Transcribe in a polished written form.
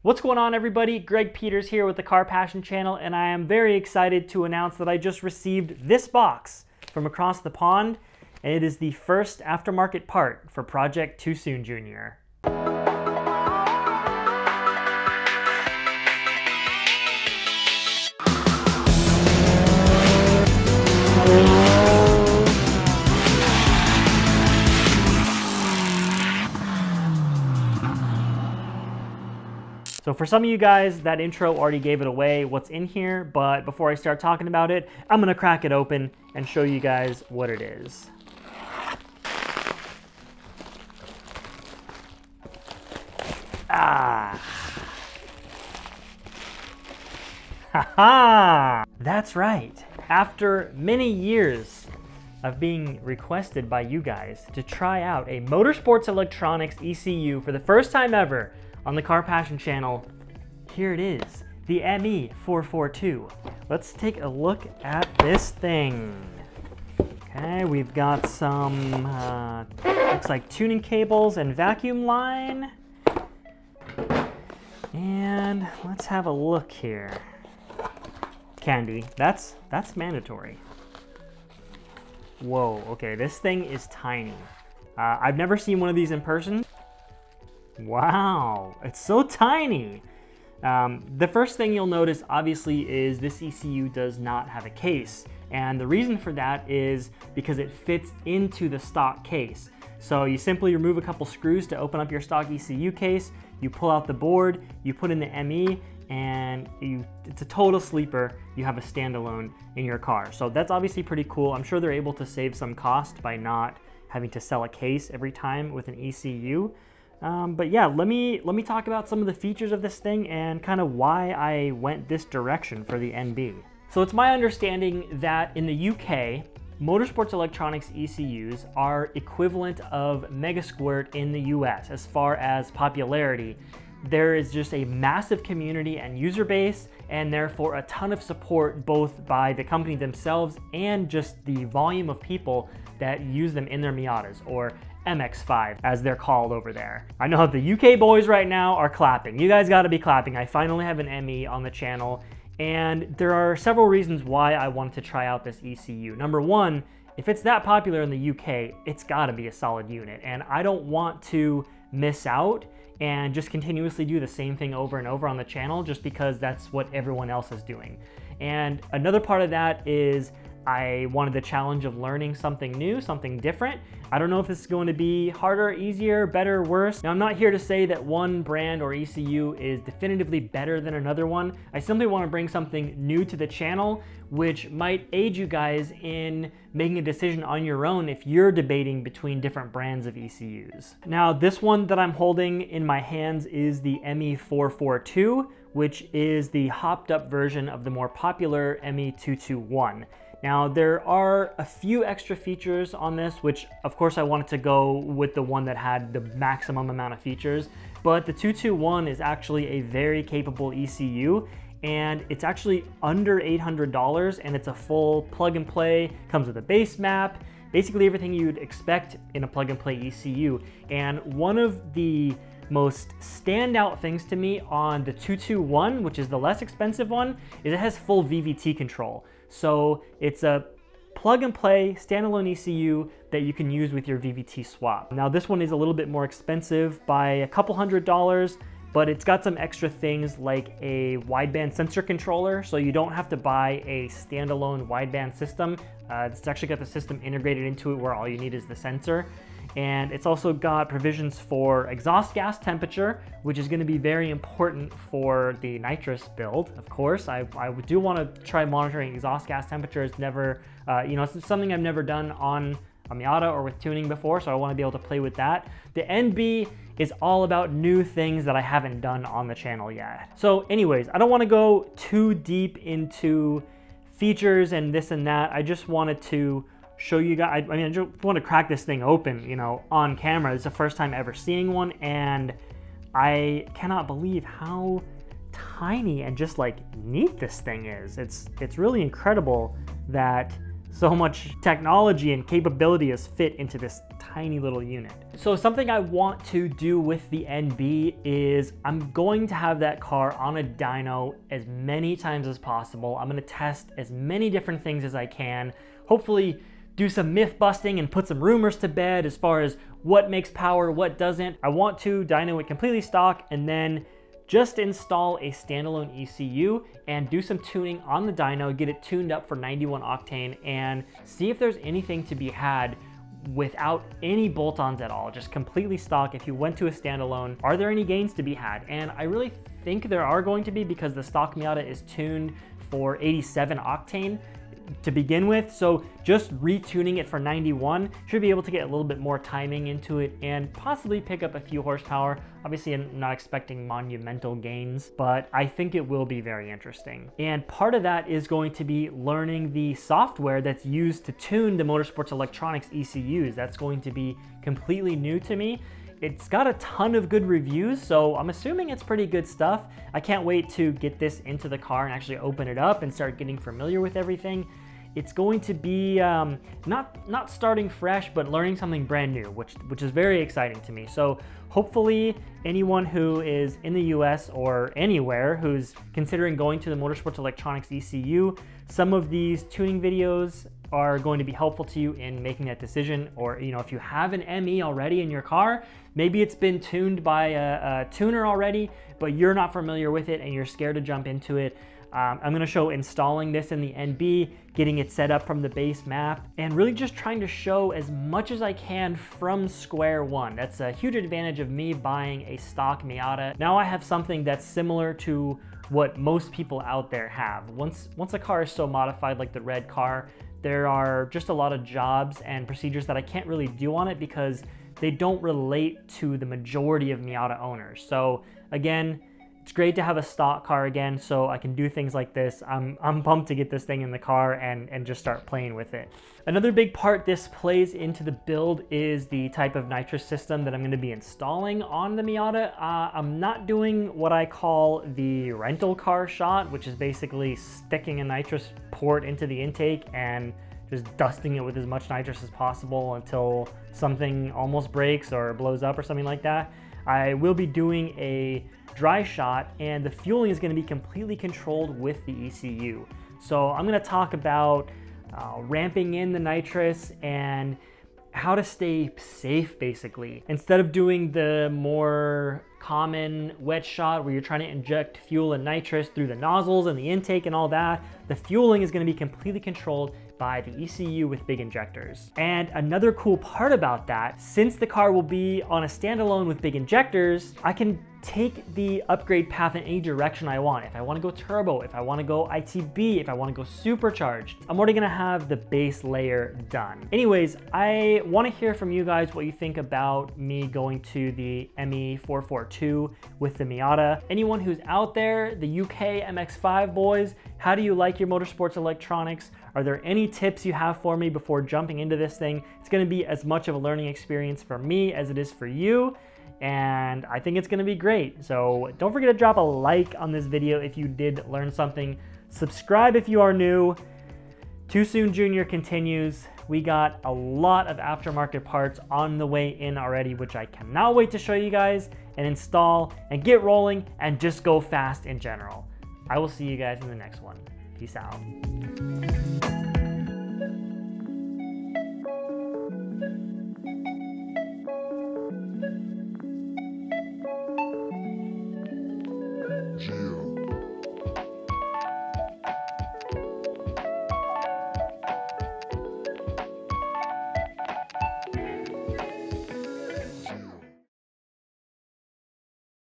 What's going on, everybody? Greg Peters here with the Car Passion channel, and I am very excited to announce that I just received this box from across the pond, and it is the first aftermarket part for Project Too Soon Jr. So for some of you guys, that intro already gave it away what's in here, but before I start talking about it, I'm gonna crack it open and show you guys what it is. Haha! That's right. After many years of being requested by you guys to try out a Motorsport Electronics ECU for the first time ever on the Car Passion channel, here it is, the ME442. Let's take a look at this thing. Okay, we've got some, looks like tuning cables and vacuum line. And let's have a look here. Candy, that's mandatory. Whoa, okay, this thing is tiny. I've never seen one of these in person. Wow, it's so tiny. The first thing you'll notice, obviously, is this ECU does not have a case. And the reason for that is because it fits into the stock case. So you simply remove a couple screws to open up your stock ECU case, you pull out the board, you put in the ME, and it's a total sleeper. You have a standalone in your car. So that's obviously pretty cool. I'm sure they're able to save some cost by not having to sell a case every time with an ECU. But yeah, let me talk about some of the features of this thing and kind of why I went this direction for the NB. So it's my understanding that in the UK, Motorsport Electronics ECUs are equivalent of Megasquirt in the US as far as popularity. There is just a massive community and user base, and therefore a ton of support both by the company themselves and just the volume of people that use them in their Miatas, or MX-5 as they're called over there. I know the UK boys right now are clapping. You guys gotta be clapping. I finally have an ME on the channel, and there are several reasons why I wanted to try out this ECU. Number one, if it's that popular in the UK, it's gotta be a solid unit, and I don't want to miss out and just continuously do the same thing over and over on the channel just because that's what everyone else is doing. And another part of that is I wanted the challenge of learning something new, something different. I don't know if this is going to be harder, easier, better, worse. Now, I'm not here to say that one brand or ECU is definitively better than another one. I simply want to bring something new to the channel, which might aid you guys in making a decision on your own if you're debating between different brands of ECUs. Now, this one that I'm holding in my hands is the ME442, which is the hopped up version of the more popular ME221. Now, there are a few extra features on this, which of course I wanted to go with the one that had the maximum amount of features, but the 221 is actually a very capable ECU, and it's actually under $800, and it's a full plug and play, comes with a base map, basically everything you'd expect in a plug and play ECU. And one of the most standout things to me on the 221, which is the less expensive one, is it has full VVT control. So it's a plug and play standalone ECU that you can use with your VVT swap. Now this one is a little bit more expensive by a couple $100s, but it's got some extra things like a wideband sensor controller, so you don't have to buy a standalone wideband system. It's actually got the system integrated into it where all you need is the sensor. And it's also got provisions for exhaust gas temperature, which is going to be very important for the nitrous build, of course. I do want to try monitoring exhaust gas temperature. It's never, it's something I've never done on a Miata or with tuning before, so I want to be able to play with that. The NB is all about new things that I haven't done on the channel yet. So anyways, I don't want to go too deep into features and this and that. I just wanted to show you guys, I just want to crack this thing open, on camera. It's the first time ever seeing one, and I cannot believe how tiny and just like neat this thing is. It's really incredible that so much technology and capability is fit into this tiny little unit. So something I want to do with the NB is I'm going to have that car on a dyno as many times as possible. I'm going to test as many different things as I can, hopefully do some myth busting and put some rumors to bed as far as what makes power, what doesn't. I want to dyno it completely stock and then just install a standalone ECU and do some tuning on the dyno, get it tuned up for 91 octane and see if there's anything to be had without any bolt-ons at all, just completely stock. If you went to a standalone, are there any gains to be had? And I really think there are going to be, because the stock Miata is tuned for 87 octane to begin with, so just retuning it for 91 should be able to get a little bit more timing into it and possibly pick up a few horsepower. Obviously, I'm not expecting monumental gains, but I think it will be very interesting. And part of that is going to be learning the software that's used to tune the Motorsport Electronics ECUs. That's going to be completely new to me. It's got a ton of good reviews, so I'm assuming it's pretty good stuff. I can't wait to get this into the car and actually open it up and start getting familiar with everything. It's going to be not starting fresh, but learning something brand new, which is very exciting to me. So hopefully anyone who is in the US or anywhere who's considering going to the Motorsport Electronics ECU, some of these tuning videos are going to be helpful to you in making that decision. Or, you know, if you have an ME already in your car, maybe it's been tuned by a tuner already, but you're not familiar with it and you're scared to jump into it. I'm going to show installing this in the NB, getting it set up from the base map, and really just trying to show as much as I can from square one. That's a huge advantage of me buying a stock Miata. Now I have something that's similar to what most people out there have. Once a car is so modified like the red car, there are just a lot of jobs and procedures that I can't really do on it because they don't relate to the majority of Miata owners. So again, it's great to have a stock car again so I can do things like this. I'm pumped to get this thing in the car and just start playing with it. Another big part this plays into the build is the type of nitrous system that I'm going to be installing on the Miata. I'm not doing what I call the rental car shot, which is basically sticking a nitrous port into the intake and just dusting it with as much nitrous as possible until something almost breaks or blows up or something like that. I will be doing a dry shot, and the fueling is going to be completely controlled with the ECU. So I'm going to talk about ramping in the nitrous and how to stay safe, basically. Instead of doing the more common wet shot where you're trying to inject fuel and nitrous through the nozzles and the intake and all that, the fueling is going to be completely controlled by the ECU with big injectors. And another cool part about that, since the car will be on a standalone with big injectors, I can take the upgrade path in any direction I want. If I want to go turbo, if I want to go ITB, if I want to go supercharged, I'm already going to have the base layer done. Anyways, I want to hear from you guys what you think about me going to the ME442 with the Miata. Anyone who's out there, the UK MX-5 boys, how do you like your Motorsports Electronics? Are there any tips you have for me before jumping into this thing? It's going to be as much of a learning experience for me as it is for you, and I think it's going to be great. So don't forget to drop a like on this video if you did learn something. Subscribe if you are new. Too Soon Junior continues. We got a lot of aftermarket parts on the way in already, which I cannot wait to show you guys and install and get rolling and just go fast in general. I will see you guys in the next one. Peace out.